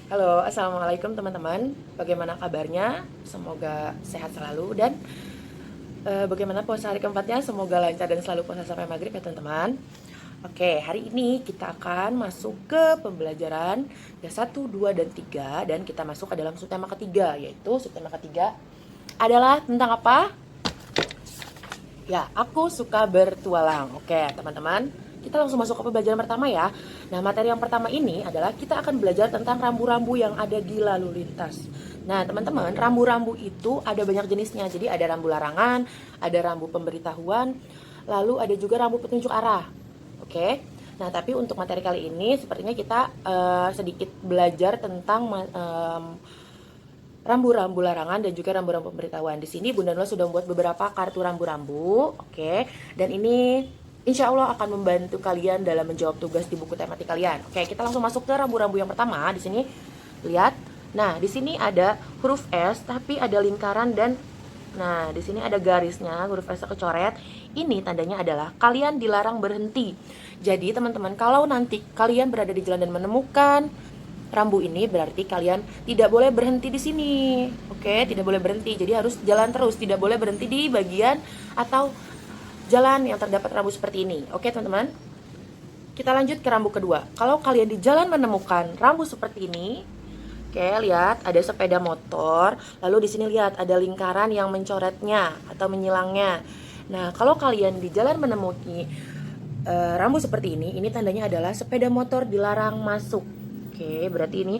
Halo, assalamualaikum teman-teman. Bagaimana kabarnya? Semoga sehat selalu dan bagaimana puasa hari keempatnya? Semoga lancar dan selalu puasa sampai maghrib ya teman-teman. Oke, hari ini kita akan masuk ke pembelajaran ya 1, 2, dan 3 dan kita masuk ke dalam subtema ketiga, yaitu subtema ketiga adalah tentang apa? Ya, aku suka bertualang. Oke, teman-teman, kita langsung masuk ke pembelajaran pertama ya. Nah, materi yang pertama ini adalah kita akan belajar tentang rambu-rambu yang ada di lalu lintas. Nah, teman-teman, rambu-rambu itu ada banyak jenisnya. Jadi ada rambu larangan, ada rambu pemberitahuan, lalu ada juga rambu petunjuk arah. Oke. Nah, tapi untuk materi kali ini sepertinya kita sedikit belajar tentang rambu-rambu larangan dan juga rambu-rambu pemberitahuan. Di sini Bunda Nula sudah membuat beberapa kartu rambu-rambu, oke. Dan ini insya Allah akan membantu kalian dalam menjawab tugas di buku tematik kalian. Oke, kita langsung masuk ke rambu-rambu yang pertama. Di sini lihat. Nah, di sini ada huruf S tapi ada lingkaran dan nah, di sini ada garisnya, huruf S kecoret. Ini tandanya adalah kalian dilarang berhenti. Jadi, teman-teman, kalau nanti kalian berada di jalan dan menemukan rambu ini berarti kalian tidak boleh berhenti di sini. Oke, tidak boleh berhenti. Jadi harus jalan terus, tidak boleh berhenti di bagian atau jalan yang terdapat rambu seperti ini. Oke, teman-teman. Kita lanjut ke rambu kedua. Kalau kalian di jalan menemukan rambu seperti ini, oke, lihat ada sepeda motor, lalu di sini lihat ada lingkaran yang mencoretnya atau menyilangnya. Nah, kalau kalian di jalan menemukan rambu seperti ini tandanya adalah sepeda motor dilarang masuk. Oke, berarti ini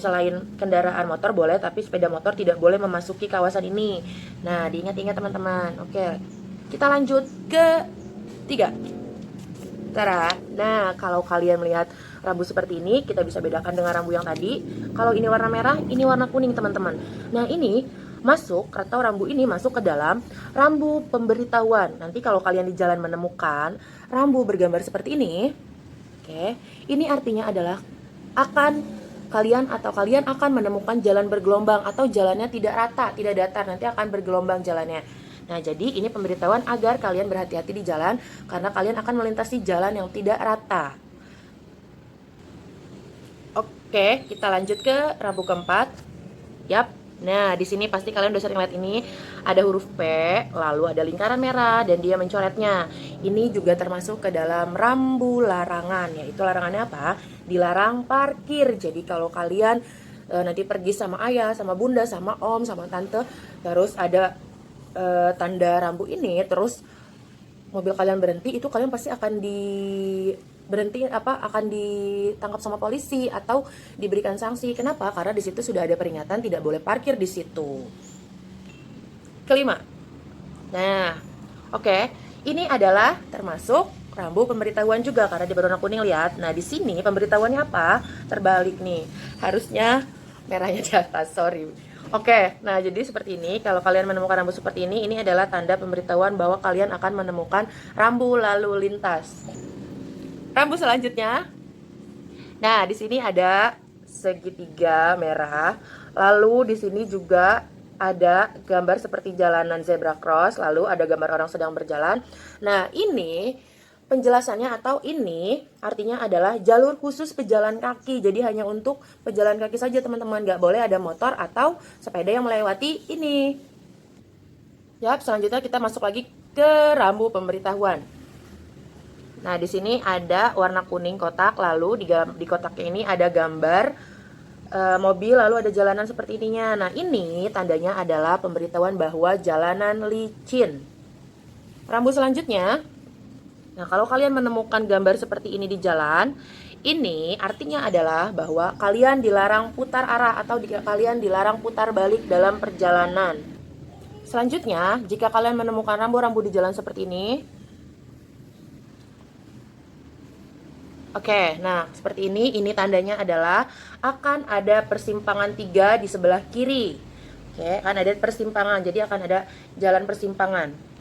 selain kendaraan motor boleh, tapi sepeda motor tidak boleh memasuki kawasan ini. Nah, diingat-ingat teman-teman. Oke, kita lanjut ke 3. Tara. Nah, kalau kalian melihat rambu seperti ini, kita bisa bedakan dengan rambu yang tadi. Kalau ini warna merah, ini warna kuning teman-teman. Nah, ini masuk atau rambu ini masuk ke dalam rambu pemberitahuan. Nanti kalau kalian di jalan menemukan rambu bergambar seperti ini, oke, ini artinya adalah kalian akan menemukan jalan bergelombang atau jalannya tidak rata, tidak datar, nanti akan bergelombang jalannya. Nah, jadi ini pemberitahuan agar kalian berhati-hati di jalan karena kalian akan melintasi jalan yang tidak rata. Oke, kita lanjut ke rambu keempat. Yap. Nah, di sini pasti kalian udah sering lihat ini. Ada huruf P, lalu ada lingkaran merah dan dia mencoretnya. Ini juga termasuk ke dalam rambu larangan, yaitu larangannya apa? Dilarang parkir. Jadi kalau kalian nanti pergi sama ayah, sama bunda, sama om, sama tante, terus ada tanda rambu ini, terus mobil kalian berhenti, itu kalian pasti akan akan ditangkap sama polisi atau diberikan sanksi. Kenapa? Karena di situ sudah ada peringatan tidak boleh parkir di situ. Kelima. Nah, oke. Ini adalah termasuk rambu pemberitahuan juga karena di berwarna kuning, lihat. Nah, di sini pemberitahuannya apa? Terbalik nih. Harusnya merahnya di atas, sorry. Oke, nah jadi seperti ini. Kalau kalian menemukan rambu seperti ini adalah tanda pemberitahuan bahwa kalian akan menemukan rambu lalu lintas. Rambu selanjutnya. Nah, di sini ada segitiga merah. Lalu di sini juga ada gambar seperti jalanan zebra cross, lalu ada gambar orang sedang berjalan. Nah, ini penjelasannya atau ini artinya adalah jalur khusus pejalan kaki. Jadi hanya untuk pejalan kaki saja, teman-teman. Nggak boleh ada motor atau sepeda yang melewati ini. Yap, selanjutnya kita masuk lagi ke rambu pemberitahuan. Nah, di sini ada warna kuning kotak, lalu di kotaknya ini ada gambar mobil, lalu ada jalanan seperti ininya. Nah, ini tandanya adalah pemberitahuan bahwa jalanan licin. Rambu selanjutnya. Nah, kalau kalian menemukan gambar seperti ini di jalan, ini artinya adalah bahwa kalian dilarang putar arah atau kalian dilarang putar balik dalam perjalanan. Selanjutnya, jika kalian menemukan rambu-rambu di jalan seperti ini, oke, nah seperti ini tandanya adalah akan ada persimpangan 3 di sebelah kiri. Oke, akan ada persimpangan, jadi akan ada jalan persimpangan.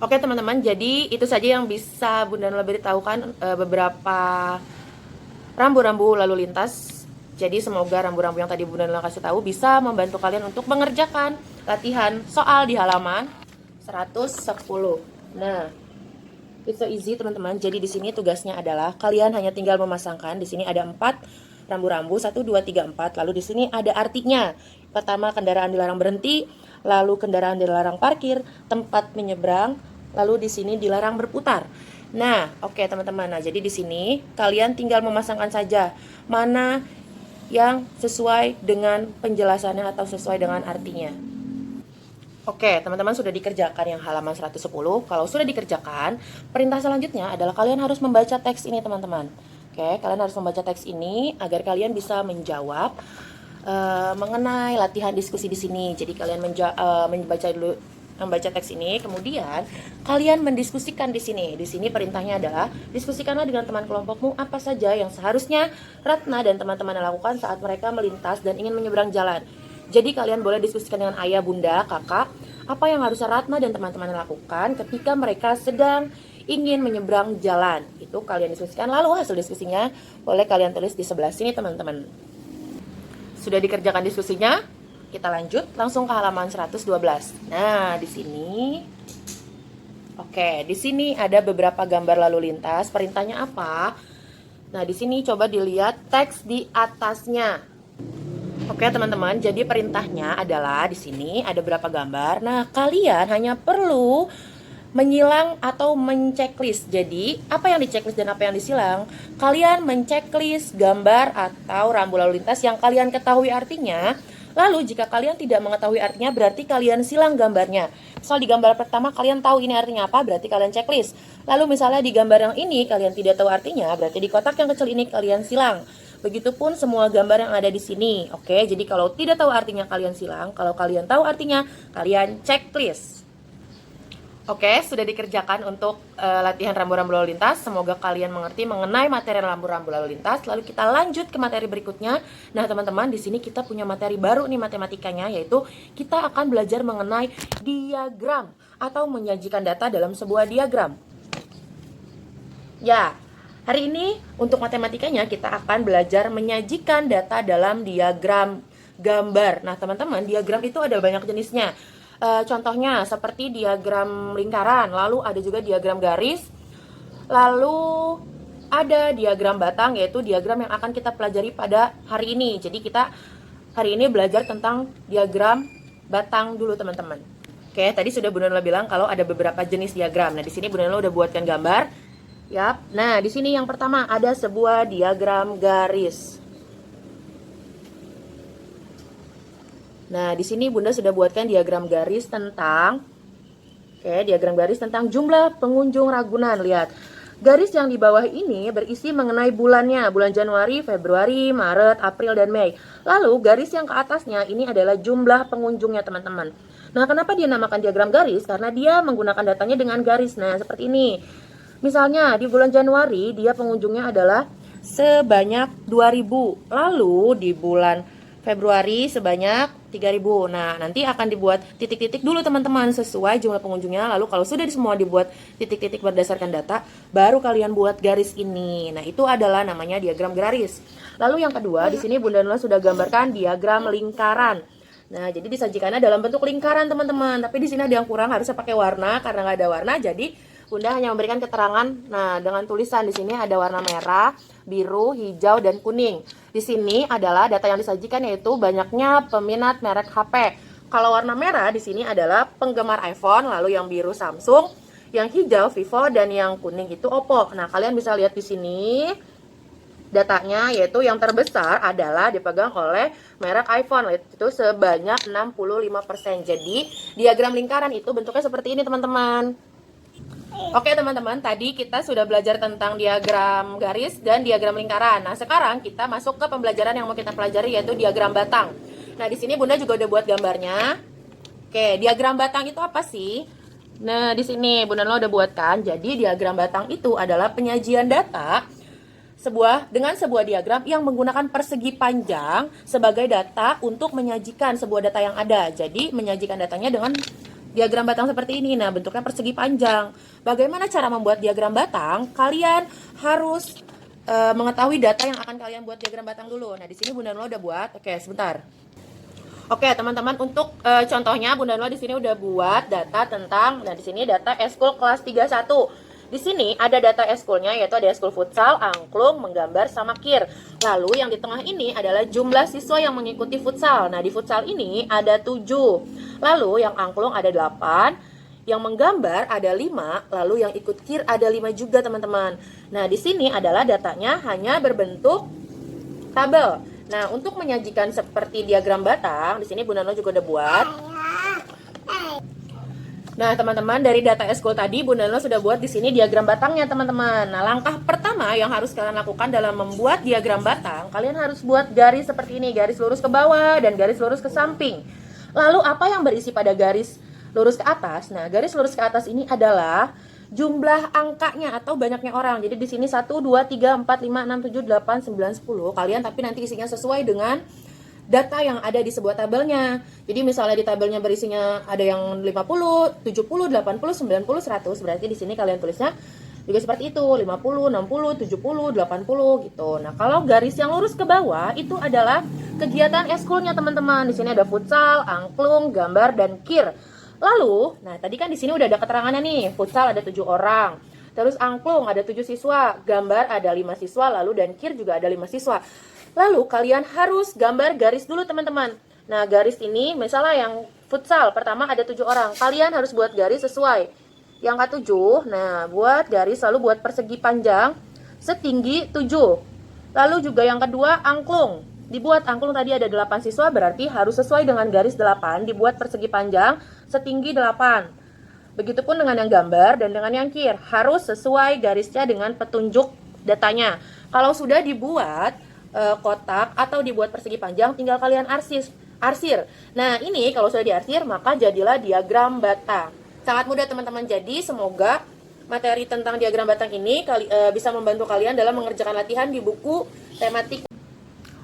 Oke teman-teman, jadi itu saja yang bisa Bunda Nula beritahukan beberapa rambu-rambu lalu lintas. Jadi semoga rambu-rambu yang tadi Bunda Nula kasih tahu bisa membantu kalian untuk mengerjakan latihan soal di halaman 110. Nah, it's so easy teman-teman. Jadi di sini tugasnya adalah kalian hanya tinggal memasangkan. Di sini ada 4 rambu-rambu 1 2 3 4. Lalu di sini ada artinya. Pertama, kendaraan dilarang berhenti, lalu kendaraan dilarang parkir, tempat menyeberang, lalu di sini dilarang berputar. Nah, oke teman-teman. Nah, jadi di sini kalian tinggal memasangkan saja mana yang sesuai dengan penjelasannya atau sesuai dengan artinya. Oke, teman-teman sudah dikerjakan yang halaman 110. Kalau sudah dikerjakan, perintah selanjutnya adalah kalian harus membaca teks ini, teman-teman. Oke, kalian harus membaca teks ini agar kalian bisa menjawab mengenai latihan diskusi di sini. Jadi kalian membaca teks ini, kemudian kalian mendiskusikan di sini. Di sini perintahnya adalah diskusikanlah dengan teman kelompokmu apa saja yang seharusnya Ratna dan teman-teman lakukan saat mereka melintas dan ingin menyeberang jalan. Jadi kalian boleh diskusikan dengan ayah, bunda, kakak, apa yang harusnya Ratna dan teman-teman lakukan ketika mereka sedang ingin menyeberang jalan. Itu kalian diskusikan, lalu hasil diskusinya boleh kalian tulis di sebelah sini, teman-teman. Sudah dikerjakan diskusinya? Kita lanjut langsung ke halaman 112. Nah, di sini oke, di sini ada beberapa gambar lalu lintas. Perintahnya apa? Nah, di sini coba dilihat teks di atasnya. Oke, teman-teman, jadi perintahnya adalah di sini ada beberapa gambar. Nah, kalian hanya perlu menyilang atau menceklis. Jadi, apa yang diceklis dan apa yang disilang? Kalian menceklis gambar atau rambu lalu lintas yang kalian ketahui artinya. Lalu, jika kalian tidak mengetahui artinya, berarti kalian silang gambarnya. Misal di gambar pertama kalian tahu ini artinya apa, berarti kalian checklist. Lalu misalnya di gambar yang ini kalian tidak tahu artinya, berarti di kotak yang kecil ini kalian silang. Begitupun semua gambar yang ada di sini. Oke, jadi kalau tidak tahu artinya kalian silang, kalau kalian tahu artinya kalian checklist. Oke, sudah dikerjakan untuk latihan rambu-rambu lalu lintas. Semoga kalian mengerti mengenai materi rambu-rambu lalu lintas. Lalu kita lanjut ke materi berikutnya. Nah, teman-teman, di sini kita punya materi baru nih matematikanya, yaitu kita akan belajar mengenai diagram atau menyajikan data dalam sebuah diagram. Ya, hari ini untuk matematikanya kita akan belajar menyajikan data dalam diagram gambar. Nah, teman-teman, diagram itu ada banyak jenisnya. Contohnya seperti diagram lingkaran, lalu ada juga diagram garis, lalu ada diagram batang, yaitu diagram yang akan kita pelajari pada hari ini. Jadi kita hari ini belajar tentang diagram batang dulu, teman-teman. Oke, tadi sudah Bunda Nurula bilang kalau ada beberapa jenis diagram. Nah, di sini Bunda Nurula udah buatkan gambar. Yap. Nah, di sini yang pertama ada sebuah diagram garis. Nah, di sini Bunda sudah buatkan diagram garis tentang diagram garis tentang jumlah pengunjung Ragunan. Lihat. Garis yang di bawah ini berisi mengenai bulannya, bulan Januari, Februari, Maret, April, dan Mei. Lalu garis yang ke atasnya ini adalah jumlah pengunjungnya, teman-teman. Nah, kenapa dia namakan diagram garis? Karena dia menggunakan datanya dengan garis. Nah, seperti ini. Misalnya di bulan Januari dia pengunjungnya adalah sebanyak 2000. Lalu di bulan Februari sebanyak 3000. Nah, nanti akan dibuat titik-titik dulu, teman-teman, sesuai jumlah pengunjungnya. Lalu kalau sudah semua dibuat titik-titik berdasarkan data, baru kalian buat garis ini. Nah, itu adalah namanya diagram garis. Lalu yang kedua, di sini Bunda Nurula sudah gambarkan diagram lingkaran. Nah, jadi disajikannya dalam bentuk lingkaran, teman-teman. Tapi di sini ada yang kurang, harusnya pakai warna. Karena nggak ada warna, jadi Bunda hanya memberikan keterangan. Nah, dengan tulisan di sini ada warna merah, biru, hijau, dan kuning. Di sini adalah data yang disajikan, yaitu banyaknya peminat merek HP. Kalau warna merah di sini adalah penggemar iPhone, lalu yang biru Samsung, yang hijau Vivo, dan yang kuning itu Oppo. Nah, kalian bisa lihat di sini datanya, yaitu yang terbesar adalah dipegang oleh merek iPhone, itu sebanyak 65%. Jadi diagram lingkaran itu bentuknya seperti ini, teman-teman. Oke, teman-teman, tadi kita sudah belajar tentang diagram garis dan diagram lingkaran. Nah, sekarang kita masuk ke pembelajaran yang mau kita pelajari, yaitu diagram batang. Nah, di sini Bunda juga udah buat gambarnya. Oke, diagram batang itu apa sih? Nah, di sini Bunda Nurula udah buatkan. Jadi diagram batang itu adalah penyajian data dengan sebuah diagram yang menggunakan persegi panjang sebagai data untuk menyajikan sebuah data yang ada. Jadi menyajikan datanya dengan diagram batang seperti ini. Nah, bentuknya persegi panjang. Bagaimana cara membuat diagram batang? Kalian harus mengetahui data yang akan kalian buat diagram batang dulu. Nah, di sini Bunda Nurula udah buat. Oke, sebentar. Oke, teman-teman, untuk contohnya Bunda Nurula di sini udah buat data tentang, nah di sini data eskul kelas 31. Di sini ada data eskulnya, yaitu ada eskul futsal, angklung, menggambar, sama kir. Lalu yang di tengah ini adalah jumlah siswa yang mengikuti futsal. Nah, di futsal ini ada 7. Lalu yang angklung ada 8. Yang menggambar ada 5, lalu yang ikut kir ada 5 juga, teman-teman. Nah, di sini adalah datanya hanya berbentuk tabel. Nah, untuk menyajikan seperti diagram batang, di sini Bunda Nurul juga udah buat. Nah, teman-teman, dari data eskul tadi Bunda Nurul sudah buat di sini diagram batangnya, teman-teman. Nah, langkah pertama yang harus kalian lakukan dalam membuat diagram batang, kalian harus buat garis seperti ini, garis lurus ke bawah dan garis lurus ke samping. Lalu apa yang berisi pada garis lurus ke atas? Nah, garis lurus ke atas ini adalah jumlah angkanya atau banyaknya orang. Jadi di sini 1 2 3 4 5 6 7 8 9 10. Kalian tapi nanti isinya sesuai dengan data yang ada di sebuah tabelnya. Jadi misalnya di tabelnya berisinya ada yang 50, 70, 80, 90, 100. Berarti di sini kalian tulisnya juga seperti itu, 50, 60, 70, 80 gitu. Nah, kalau garis yang lurus ke bawah itu adalah kegiatan eskulnya, teman-teman. Di sini ada futsal, angklung, gambar, dan kir. Lalu, nah tadi kan di sini udah ada keterangannya nih. Futsal ada 7 orang. Terus angklung ada 7 siswa, gambar ada 5 siswa, lalu dan kir juga ada 5 siswa. Lalu kalian harus gambar garis dulu, teman-teman. Nah, garis ini misalnya yang futsal pertama ada 7 orang. Kalian harus buat garis sesuai. Yang ke-7, nah buat garis lalu buat persegi panjang setinggi 7. Lalu juga yang kedua angklung. Dibuat angklung tadi ada 8 siswa, berarti harus sesuai dengan garis 8, dibuat persegi panjang setinggi 8. Begitupun dengan yang gambar dan dengan yang kir, harus sesuai garisnya dengan petunjuk datanya. Kalau sudah dibuat kotak atau dibuat persegi panjang, tinggal kalian arsir. Nah, ini kalau sudah diarsir, maka jadilah diagram batang. Sangat mudah, teman-teman. Jadi semoga materi tentang diagram batang ini bisa membantu kalian dalam mengerjakan latihan di buku tematik.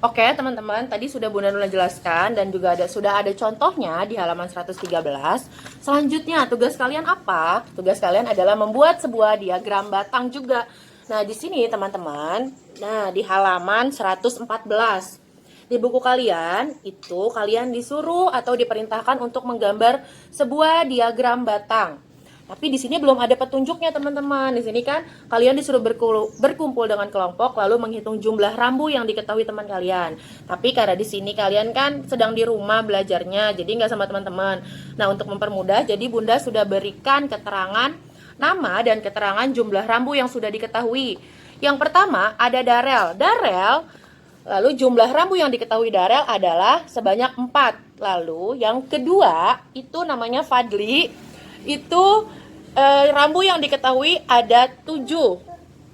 Oke, teman-teman, tadi sudah Bunda Nurul jelaskan dan juga sudah ada contohnya di halaman 113. Selanjutnya, tugas kalian apa? Tugas kalian adalah membuat sebuah diagram batang juga. Nah, di sini teman-teman, nah di halaman 114. Di buku kalian, itu kalian disuruh atau diperintahkan untuk menggambar sebuah diagram batang. Tapi di sini belum ada petunjuknya, teman-teman. Di sini kan kalian disuruh berkumpul dengan kelompok lalu menghitung jumlah rambu yang diketahui teman kalian. Tapi karena di sini kalian kan sedang di rumah belajarnya, jadi nggak sama teman-teman. Nah, untuk mempermudah, jadi Bunda sudah berikan keterangan nama dan keterangan jumlah rambu yang sudah diketahui. Yang pertama ada Darel. Lalu jumlah rambu yang diketahui Darel adalah sebanyak 4. Lalu yang kedua itu namanya Fadli. Itu rambu yang diketahui ada 7.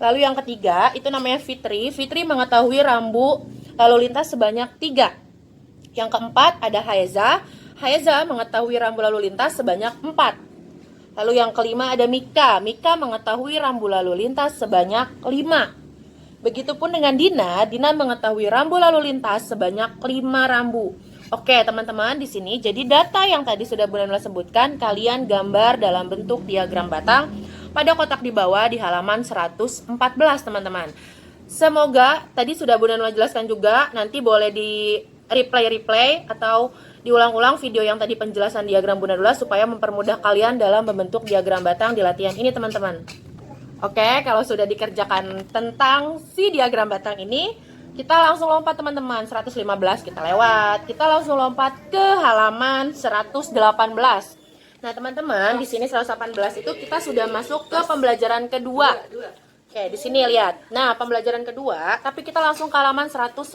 Lalu yang ketiga itu namanya Fitri. Fitri mengetahui rambu lalu lintas sebanyak 3. Yang keempat ada Haeza. Haeza mengetahui rambu lalu lintas sebanyak 4. Lalu yang kelima ada Mika. Mika mengetahui rambu lalu lintas sebanyak 5. Begitupun dengan Dina. Dina mengetahui rambu lalu lintas sebanyak 5 rambu. Oke, teman-teman, di sini jadi data yang tadi sudah Bunda Nurul sebutkan, kalian gambar dalam bentuk diagram batang pada kotak di bawah di halaman 114, teman-teman. Semoga tadi sudah Bunda Nurul jelaskan juga, nanti boleh di replay atau diulang-ulang video yang tadi penjelasan diagram Bunda Nurul supaya mempermudah kalian dalam membentuk diagram batang di latihan ini, teman-teman. Oke, kalau sudah dikerjakan tentang si diagram batang ini, kita langsung lompat, teman-teman. 115 kita lewat. Kita langsung lompat ke halaman 118. Nah, teman-teman, di sini 118 itu kita sudah masuk ke pembelajaran kedua. Oke, di sini lihat. Nah, pembelajaran kedua, tapi kita langsung ke halaman 119.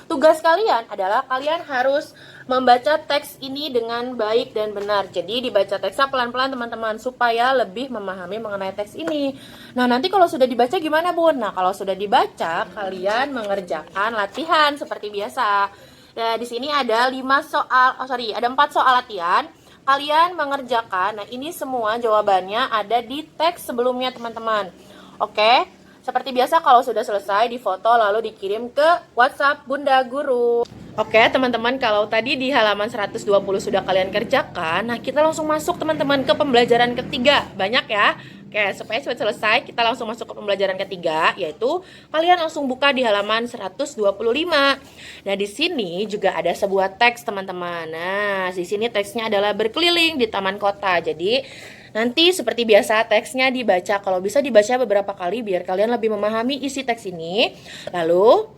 Tugas kalian adalah kalian harus membaca teks ini dengan baik dan benar. Jadi dibaca teksnya pelan-pelan, teman-teman, supaya lebih memahami mengenai teks ini. Nah, nanti kalau sudah dibaca gimana, Bun? Nah, kalau sudah dibaca, kalian mengerjakan latihan seperti biasa. Nah, di sini ada 4 soal latihan. Kalian mengerjakan. Nah, ini semua jawabannya ada di teks sebelumnya, teman-teman. Oke, seperti biasa kalau sudah selesai difoto lalu dikirim ke WhatsApp Bunda Guru. Oke, teman-teman, kalau tadi di halaman 120 sudah kalian kerjakan, nah kita langsung masuk, teman-teman, ke pembelajaran ketiga. Banyak ya. Oke, supaya cepat selesai, kita langsung masuk ke pembelajaran ketiga, yaitu kalian langsung buka di halaman 125. Nah, di sini juga ada sebuah teks, teman-teman. Nah, di sini teksnya adalah berkeliling di taman kota. Jadi, Nanti seperti biasa teksnya dibaca, kalau bisa dibaca beberapa kali biar kalian lebih memahami isi teks ini. Lalu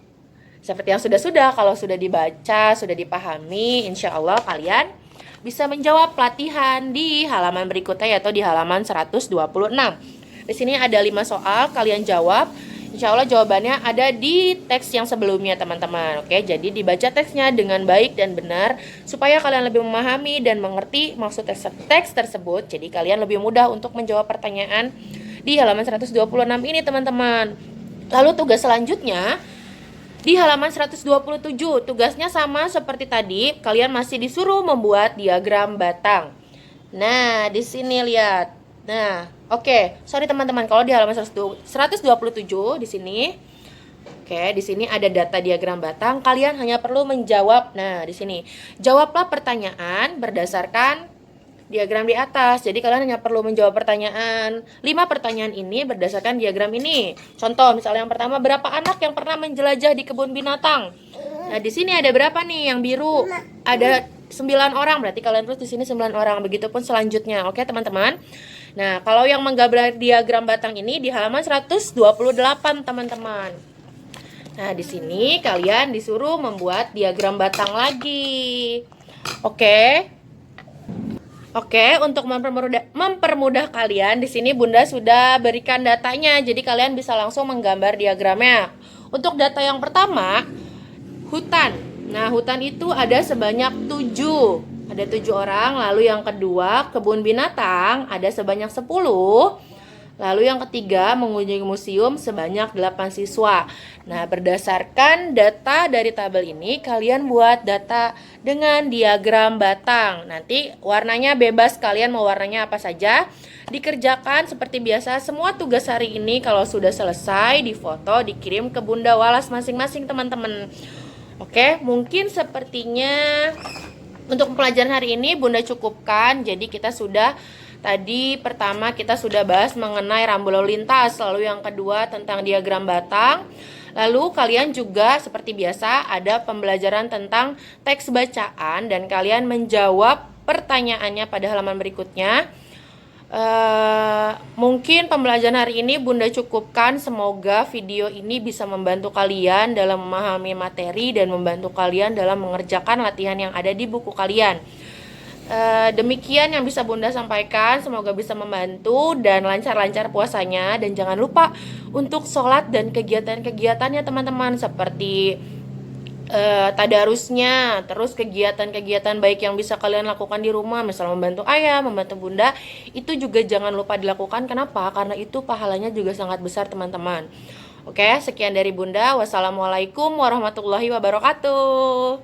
seperti yang sudah-sudah, kalau sudah dibaca, sudah dipahami, insya Allah kalian bisa menjawab pelatihan di halaman berikutnya, yaitu di halaman 126. Di sini ada 5 soal, kalian jawab. Insya Allah jawabannya ada di teks yang sebelumnya teman-teman. Oke, jadi dibaca teksnya dengan baik dan benar supaya kalian lebih memahami dan mengerti maksud teks tersebut. Jadi kalian lebih mudah untuk menjawab pertanyaan di halaman 126 ini teman-teman. Lalu tugas selanjutnya di halaman 127, tugasnya sama seperti tadi, kalian masih disuruh membuat diagram batang. Nah, di sini lihat. Nah, oke. Sorry teman-teman, kalau di halaman 127 di sini. Oke, di sini ada data diagram batang, kalian hanya perlu menjawab. Nah, di sini. Jawablah pertanyaan berdasarkan diagram di atas. Jadi kalian hanya perlu menjawab pertanyaan 5 pertanyaan ini berdasarkan diagram ini. Contoh, misalnya yang pertama, berapa anak yang pernah menjelajah di kebun binatang? Nah, di sini ada berapa nih? Yang biru ada 9 orang, berarti kalian terus di sini 9 orang. Begitupun selanjutnya. Oke, teman-teman. Nah, kalau yang menggambar diagram batang ini di halaman 128, teman-teman. Nah, di sini kalian disuruh membuat diagram batang lagi. Oke. Oke, untuk mempermudah kalian, di sini Bunda sudah berikan datanya, jadi kalian bisa langsung menggambar diagramnya. Untuk data yang pertama, hutan. Nah, hutan itu ada sebanyak 7. Ada 7 orang. Lalu yang kedua, kebun binatang ada sebanyak 10. Lalu yang ketiga, mengunjungi museum sebanyak 8 siswa. Nah, berdasarkan data dari tabel ini, kalian buat data dengan diagram batang. Nanti warnanya bebas, kalian mau warnanya apa saja. Dikerjakan seperti biasa, semua tugas hari ini kalau sudah selesai, difoto, dikirim ke Bunda Walas masing-masing teman-teman. Oke, mungkin sepertinya untuk pelajaran hari ini Bunda cukupkan. Jadi kita sudah tadi pertama kita sudah bahas mengenai rambu lalu lintas, lalu yang kedua tentang diagram batang. Lalu kalian juga seperti biasa ada pembelajaran tentang teks bacaan dan kalian menjawab pertanyaannya pada halaman berikutnya. Mungkin pembelajaran hari ini Bunda cukupkan. Semoga video ini bisa membantu kalian dalam memahami materi dan membantu kalian dalam mengerjakan latihan yang ada di buku kalian. Demikian yang bisa Bunda sampaikan, semoga bisa membantu dan lancar-lancar puasanya. Dan jangan lupa untuk sholat dan kegiatan-kegiatannya teman-teman, seperti tadarusnya, terus kegiatan-kegiatan baik yang bisa kalian lakukan di rumah, misalnya membantu ayah, membantu Bunda, itu juga jangan lupa dilakukan. Kenapa? Karena itu pahalanya juga sangat besar teman-teman. Oke, sekian dari Bunda. Wassalamualaikum warahmatullahi wabarakatuh.